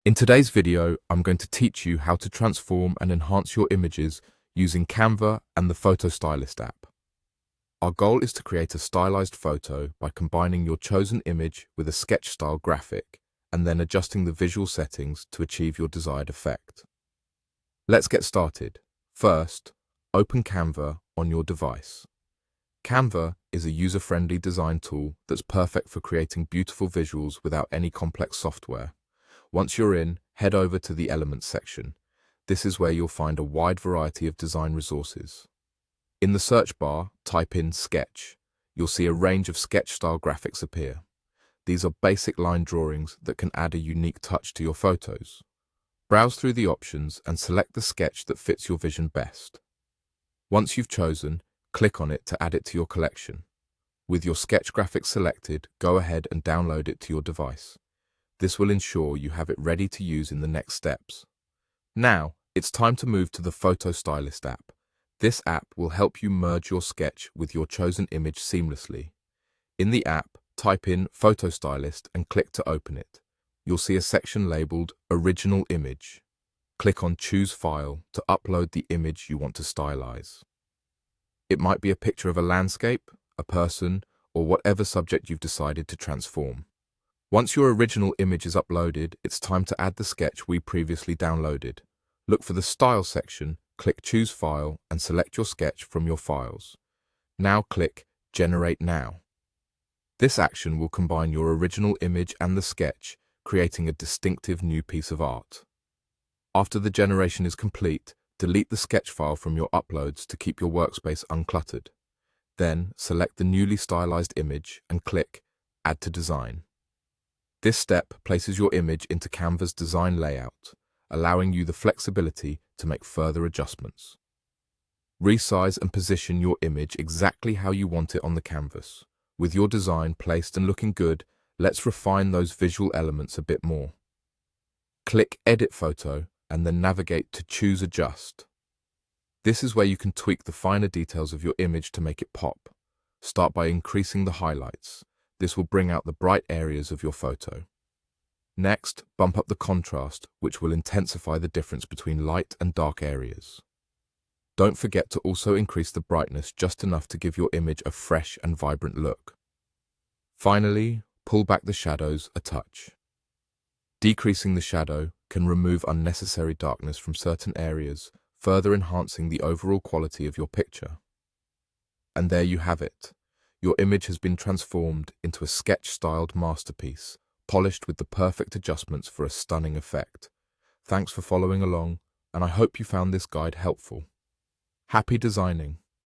In today's video, I'm going to teach you how to transform and enhance your images using Canva and the Photo Stylist app. Our goal is to create a stylized photo by combining your chosen image with a sketch-style graphic and then adjusting the visual settings to achieve your desired effect. Let's get started. First, open Canva on your device. Canva is a user-friendly design tool that's perfect for creating beautiful visuals without any complex software. Once you're in, head over to the Elements section. This is where you'll find a wide variety of design resources. In the search bar, type in Sketch. You'll see a range of sketch-style graphics appear. These are basic line drawings that can add a unique touch to your photos. Browse through the options and select the sketch that fits your vision best. Once you've chosen, click on it to add it to your collection. With your sketch graphic selected, go ahead and download it to your device. This will ensure you have it ready to use in the next steps. Now, it's time to move to the Photo Stylist app. This app will help you merge your sketch with your chosen image seamlessly. In the app, type in Photo Stylist and click to open it. You'll see a section labeled Original Image. Click on Choose File to upload the image you want to stylize. It might be a picture of a landscape, a person, or whatever subject you've decided to transform. Once your original image is uploaded, it's time to add the sketch we previously downloaded. Look for the Style section, click Choose File, and select your sketch from your files. Now click Generate Now. This action will combine your original image and the sketch, creating a distinctive new piece of art. After the generation is complete, delete the sketch file from your uploads to keep your workspace uncluttered. Then, select the newly stylized image and click Add to Design. This step places your image into Canva's design layout, allowing you the flexibility to make further adjustments. Resize and position your image exactly how you want it on the canvas. With your design placed and looking good, let's refine those visual elements a bit more. Click Edit Photo and then navigate to Choose Adjust. This is where you can tweak the finer details of your image to make it pop. Start by increasing the highlights. This will bring out the bright areas of your photo. Next, bump up the contrast, which will intensify the difference between light and dark areas. Don't forget to also increase the brightness just enough to give your image a fresh and vibrant look. Finally, pull back the shadows a touch. Decreasing the shadow can remove unnecessary darkness from certain areas, further enhancing the overall quality of your picture. And there you have it. Your image has been transformed into a sketch-styled masterpiece, polished with the perfect adjustments for a stunning effect. Thanks for following along, and I hope you found this guide helpful. Happy designing!